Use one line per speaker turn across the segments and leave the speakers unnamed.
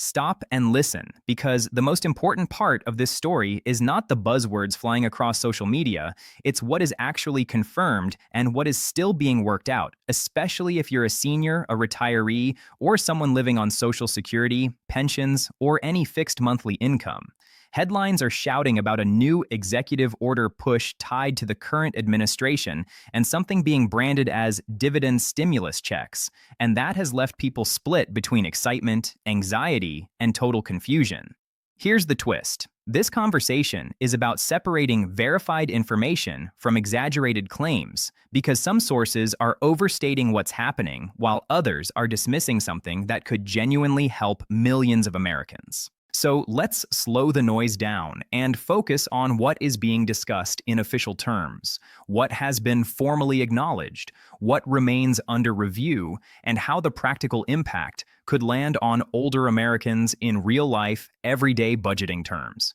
Stop and listen, because the most important part of this story is not the buzzwords flying across social media, it's what is actually confirmed and what is still being worked out, especially if you're a senior, a retiree, or someone living on Social Security, pensions, or any fixed monthly income. Headlines are shouting about a new executive order push tied to the current administration and something being branded as dividend stimulus checks, and that has left people split between excitement, anxiety, and total confusion. Here's the twist. This conversation is about separating verified information from exaggerated claims, because some sources are overstating what's happening while others are dismissing something that could genuinely help millions of Americans. So let's slow the noise down and focus on what is being discussed in official terms, what has been formally acknowledged, what remains under review, and how the practical impact could land on older Americans in real-life, everyday budgeting terms.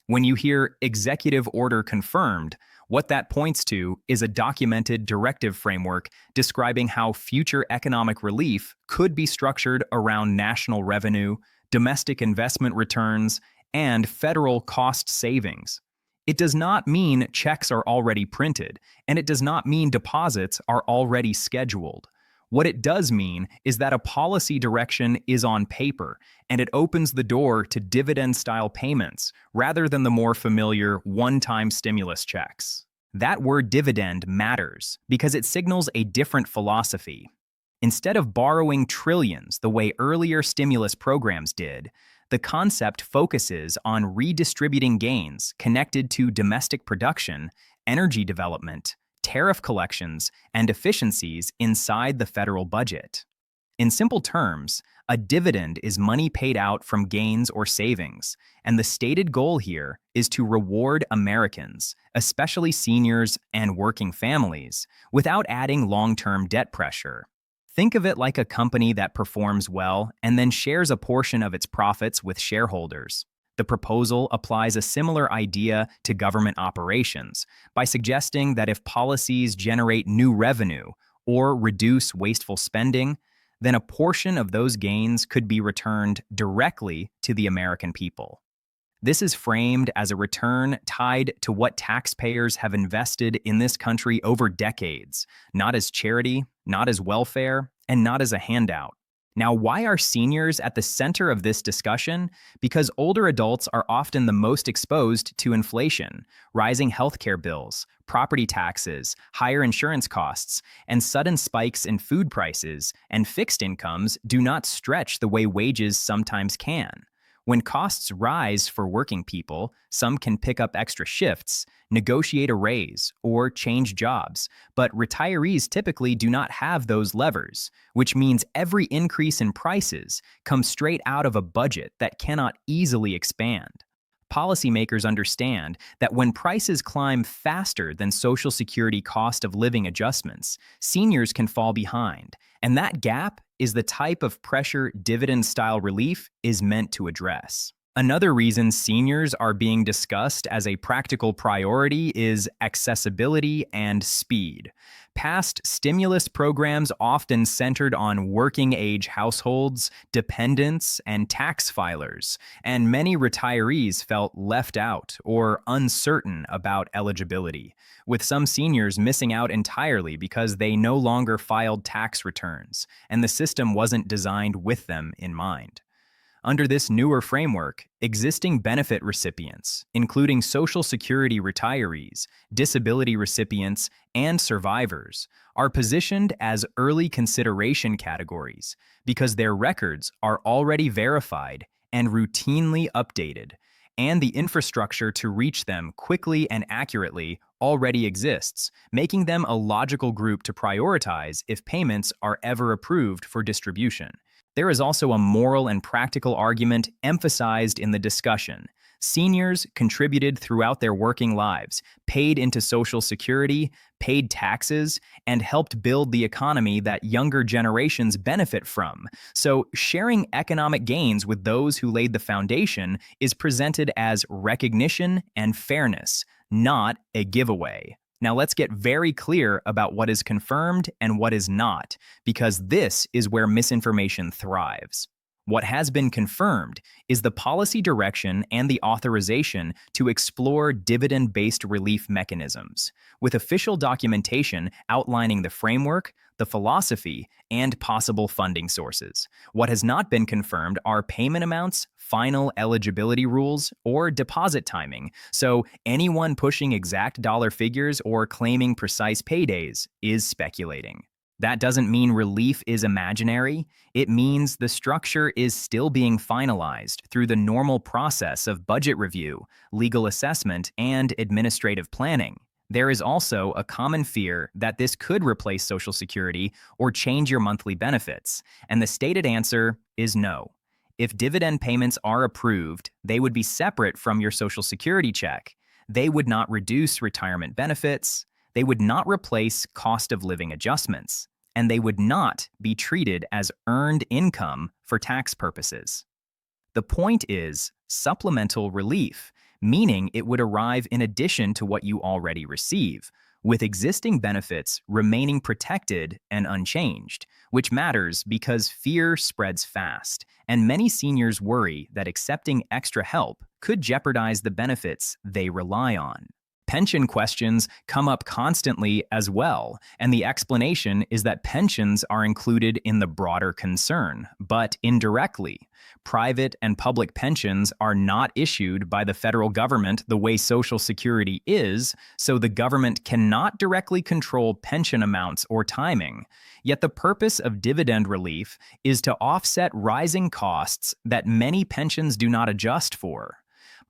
When you hear executive order confirmed, what that points to is a documented directive framework describing how future economic relief could be structured around national revenue, domestic investment returns, and federal cost savings. It does not mean checks are already printed, and it does not mean deposits are already scheduled. What it does mean is that a policy direction is on paper, and it opens the door to dividend-style payments rather than the more familiar one-time stimulus checks. That word dividend matters because it signals a different philosophy. Instead of borrowing trillions the way earlier stimulus programs did, the concept focuses on redistributing gains connected to domestic production, energy development, tariff collections, and efficiencies inside the federal budget. In simple terms, a dividend is money paid out from gains or savings, and the stated goal here is to reward Americans, especially seniors and working families, without adding long-term debt pressure. Think of it like a company that performs well and then shares a portion of its profits with shareholders. The proposal applies a similar idea to government operations by suggesting that if policies generate new revenue or reduce wasteful spending, then a portion of those gains could be returned directly to the American people. This is framed as a return tied to what taxpayers have invested in this country over decades, not as charity, not as welfare, and not as a handout. Now, why are seniors at the center of this discussion? Because older adults are often the most exposed to inflation, rising healthcare bills, property taxes, higher insurance costs, and sudden spikes in food prices, and fixed incomes do not stretch the way wages sometimes can. When costs rise for working people, some can pick up extra shifts, negotiate a raise, or change jobs, but retirees typically do not have those levers, which means every increase in prices comes straight out of a budget that cannot easily expand. Policymakers understand that when prices climb faster than Social Security cost of living adjustments, seniors can fall behind, and that gap is the type of pressure dividend-style relief is meant to address. Another reason seniors are being discussed as a practical priority is accessibility and speed. Past stimulus programs often centered on working-age households, dependents, and tax filers, and many retirees felt left out or uncertain about eligibility, with some seniors missing out entirely because they no longer filed tax returns, and the system wasn't designed with them in mind. Under this newer framework, existing benefit recipients, including Social Security retirees, disability recipients, and survivors, are positioned as early consideration categories because their records are already verified and routinely updated, and the infrastructure to reach them quickly and accurately already exists, making them a logical group to prioritize if payments are ever approved for distribution. There is also a moral and practical argument emphasized in the discussion. Seniors contributed throughout their working lives, paid into Social Security, paid taxes, and helped build the economy that younger generations benefit from. So sharing economic gains with those who laid the foundation is presented as recognition and fairness, not a giveaway. Now let's get very clear about what is confirmed and what is not, because this is where misinformation thrives. What has been confirmed is the policy direction and the authorization to explore dividend-based relief mechanisms, with official documentation outlining the framework, the philosophy, and possible funding sources. What has not been confirmed are payment amounts, final eligibility rules, or deposit timing, so anyone pushing exact dollar figures or claiming precise paydays is speculating. That doesn't mean relief is imaginary. It means the structure is still being finalized through the normal process of budget review, legal assessment, and administrative planning. There is also a common fear that this could replace Social Security or change your monthly benefits, and the stated answer is no. If dividend payments are approved, they would be separate from your Social Security check. They would not reduce retirement benefits. They would not replace cost of living adjustments, and they would not be treated as earned income for tax purposes. The point is supplemental relief, meaning it would arrive in addition to what you already receive, with existing benefits remaining protected and unchanged, which matters because fear spreads fast, and many seniors worry that accepting extra help could jeopardize the benefits they rely on. Pension questions come up constantly as well, and the explanation is that pensions are included in the broader concern, but indirectly. Private and public pensions are not issued by the federal government the way Social Security is, so the government cannot directly control pension amounts or timing. Yet the purpose of dividend relief is to offset rising costs that many pensions do not adjust for.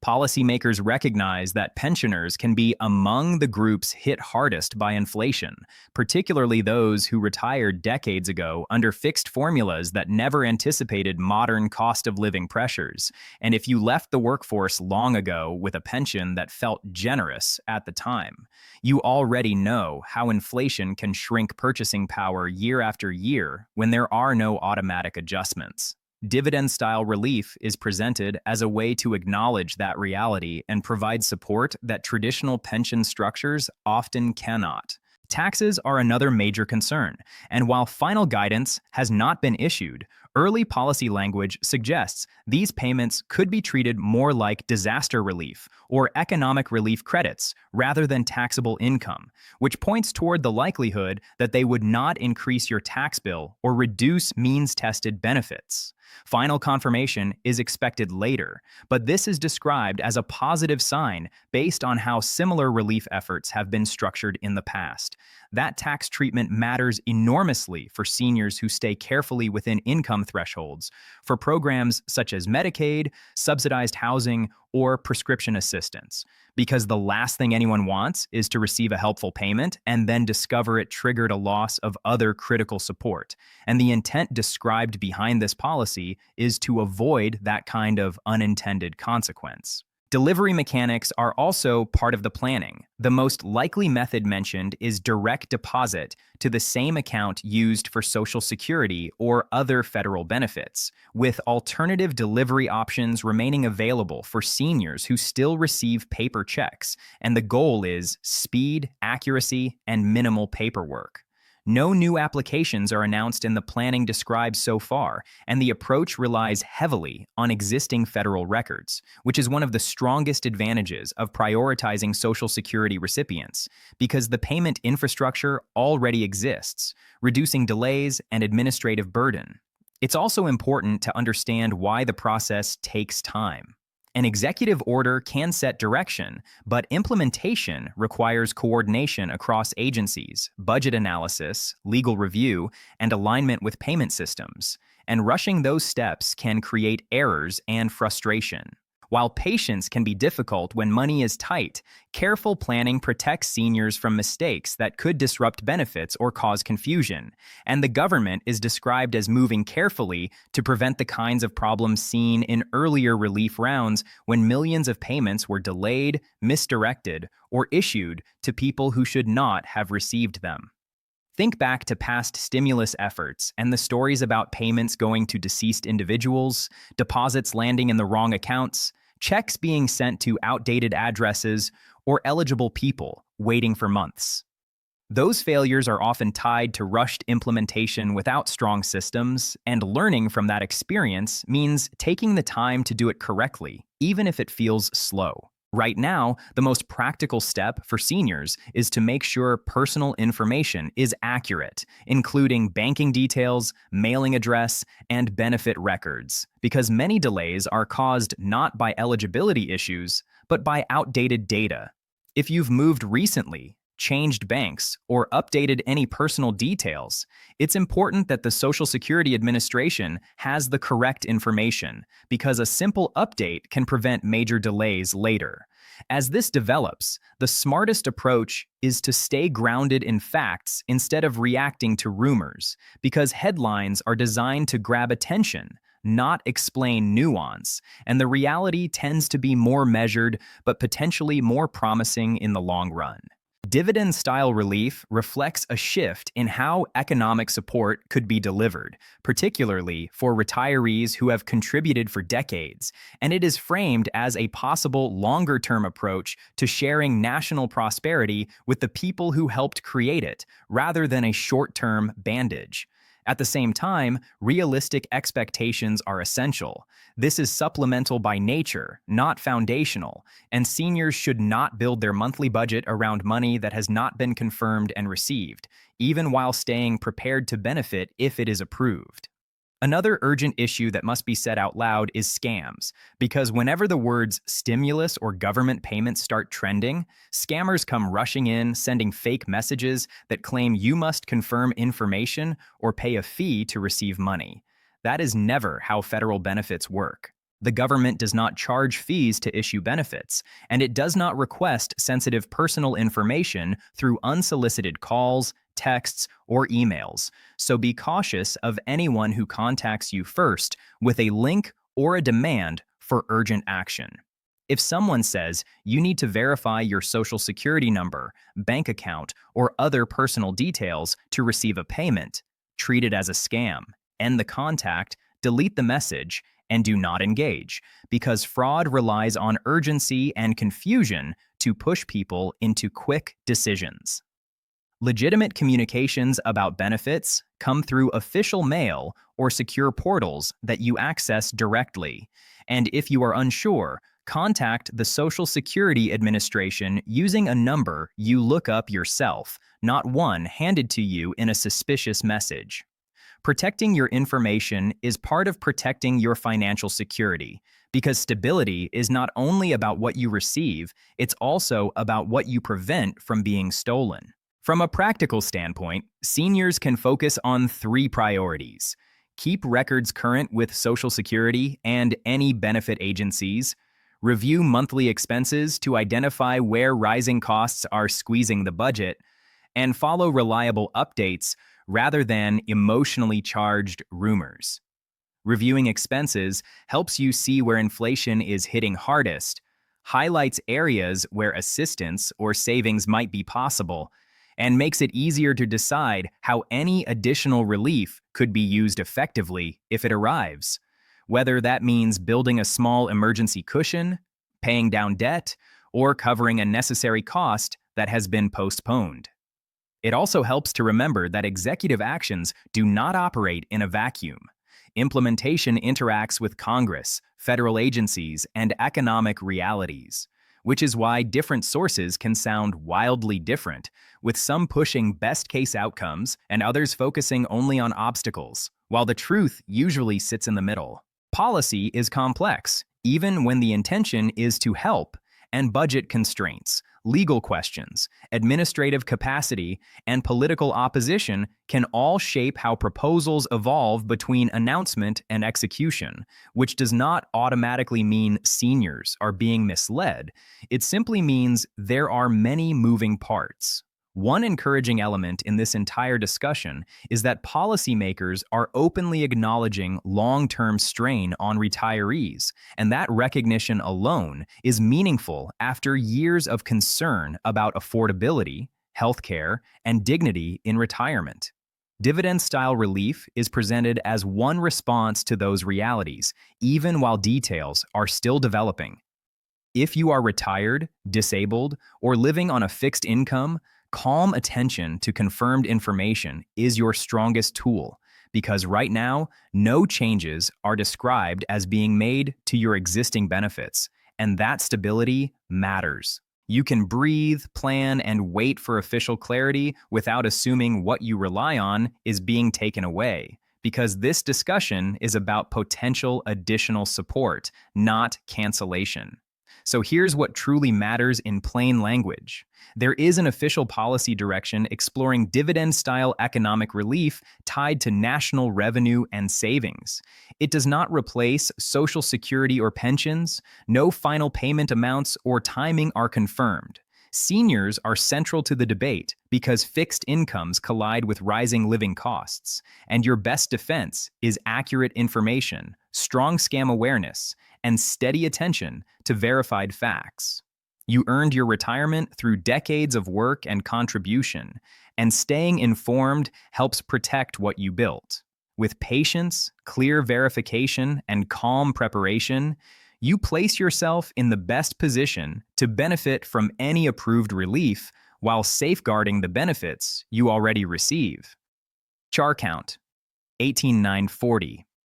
Policymakers recognize that pensioners can be among the groups hit hardest by inflation, particularly those who retired decades ago under fixed formulas that never anticipated modern cost of living pressures. And if you left the workforce long ago with a pension that felt generous at the time, you already know how inflation can shrink purchasing power year after year when there are no automatic adjustments. Dividend-style relief is presented as a way to acknowledge that reality and provide support that traditional pension structures often cannot. Taxes are another major concern, and while final guidance has not been issued, early policy language suggests these payments could be treated more like disaster relief or economic relief credits rather than taxable income, which points toward the likelihood that they would not increase your tax bill or reduce means-tested benefits. Final confirmation is expected later, but this is described as a positive sign based on how similar relief efforts have been structured in the past. That tax treatment matters enormously for seniors who stay carefully within income thresholds, for programs such as Medicaid, subsidized housing, or prescription assistance, because the last thing anyone wants is to receive a helpful payment and then discover it triggered a loss of other critical support. And the intent described behind this policy is to avoid that kind of unintended consequence. Delivery mechanics are also part of the planning. The most likely method mentioned is direct deposit to the same account used for Social Security or other federal benefits, with alternative delivery options remaining available for seniors who still receive paper checks, and the goal is speed, accuracy, and minimal paperwork. No new applications are announced in the planning described so far, and the approach relies heavily on existing federal records, which is one of the strongest advantages of prioritizing Social Security recipients, because the payment infrastructure already exists, reducing delays and administrative burden. It's also important to understand why the process takes time. An executive order can set direction, but implementation requires coordination across agencies, budget analysis, legal review, and alignment with payment systems. And rushing those steps can create errors and frustration. While patience can be difficult when money is tight, careful planning protects seniors from mistakes that could disrupt benefits or cause confusion, and the government is described as moving carefully to prevent the kinds of problems seen in earlier relief rounds when millions of payments were delayed, misdirected, or issued to people who should not have received them. Think back to past stimulus efforts and the stories about payments going to deceased individuals, deposits landing in the wrong accounts, checks being sent to outdated addresses, or eligible people waiting for months. Those failures are often tied to rushed implementation without strong systems, and learning from that experience means taking the time to do it correctly, even if it feels slow. Right now, the most practical step for seniors is to make sure personal information is accurate, including banking details, mailing address, and benefit records, because many delays are caused not by eligibility issues, but by outdated data. If you've moved recently, changed banks, or updated any personal details, it's important that the Social Security Administration has the correct information, because a simple update can prevent major delays later. As this develops, the smartest approach is to stay grounded in facts instead of reacting to rumors, because headlines are designed to grab attention, not explain nuance, and the reality tends to be more measured but potentially more promising in the long run. Dividend-style relief reflects a shift in how economic support could be delivered, particularly for retirees who have contributed for decades, and it is framed as a possible longer-term approach to sharing national prosperity with the people who helped create it, rather than a short-term bandage. At the same time, realistic expectations are essential. This is supplemental by nature, not foundational, and seniors should not build their monthly budget around money that has not been confirmed and received, even while staying prepared to benefit if it is approved. Another urgent issue that must be said out loud is scams, because whenever the words stimulus or government payments start trending, scammers come rushing in, sending fake messages that claim you must confirm information or pay a fee to receive money. That is never how federal benefits work. The government does not charge fees to issue benefits, and it does not request sensitive personal information through unsolicited calls, texts, or emails. So be cautious of anyone who contacts you first with a link or a demand for urgent action. If someone says you need to verify your social security number, bank account, or other personal details to receive a payment, treat it as a scam. End the contact, delete the message, and do not engage, because fraud relies on urgency and confusion to push people into quick decisions. Legitimate communications about benefits come through official mail or secure portals that you access directly. And if you are unsure, contact the Social Security Administration using a number you look up yourself, not one handed to you in a suspicious message. Protecting your information is part of protecting your financial security, because stability is not only about what you receive, it's also about what you prevent from being stolen. From a practical standpoint, seniors can focus on 3 priorities. Keep records current with Social Security and any benefit agencies. Review monthly expenses to identify where rising costs are squeezing the budget. And follow reliable updates rather than emotionally charged rumors. Reviewing expenses helps you see where inflation is hitting hardest, highlights areas where assistance or savings might be possible, and makes it easier to decide how any additional relief could be used effectively if it arrives, whether that means building a small emergency cushion, paying down debt, or covering a necessary cost that has been postponed. It also helps to remember that executive actions do not operate in a vacuum. Implementation interacts with Congress, federal agencies, and economic realities, which is why different sources can sound wildly different, with some pushing best-case outcomes and others focusing only on obstacles, while the truth usually sits in the middle. Policy is complex, even when the intention is to help, and budget constraints, legal questions, administrative capacity, and political opposition can all shape how proposals evolve between announcement and execution, which does not automatically mean seniors are being misled. It simply means there are many moving parts. One encouraging element in this entire discussion is that policymakers are openly acknowledging long-term strain on retirees, and that recognition alone is meaningful after years of concern about affordability, healthcare, and dignity in retirement. Dividend-style relief is presented as one response to those realities, even while details are still developing. If you are retired, disabled, or living on a fixed income, Calm attention to confirmed information is your strongest tool because right now, no changes are described as being made to your existing benefits, and that stability matters. You can breathe, plan, and wait for official clarity without assuming what you rely on is being taken away, because this discussion is about potential additional support, not cancellation. So here's what truly matters in plain language. There is an official policy direction exploring dividend-style economic relief tied to national revenue and savings. It does not replace Social Security or pensions. No final payment amounts or timing are confirmed. Seniors are central to the debate because fixed incomes collide with rising living costs, and your best defense is accurate information, strong scam awareness, and steady attention to verified facts. You earned your retirement through decades of work and contribution, and staying informed helps protect what you built. With patience, clear verification, and calm preparation, you place yourself in the best position to benefit from any approved relief while safeguarding the benefits you already receive. Char count 18,940.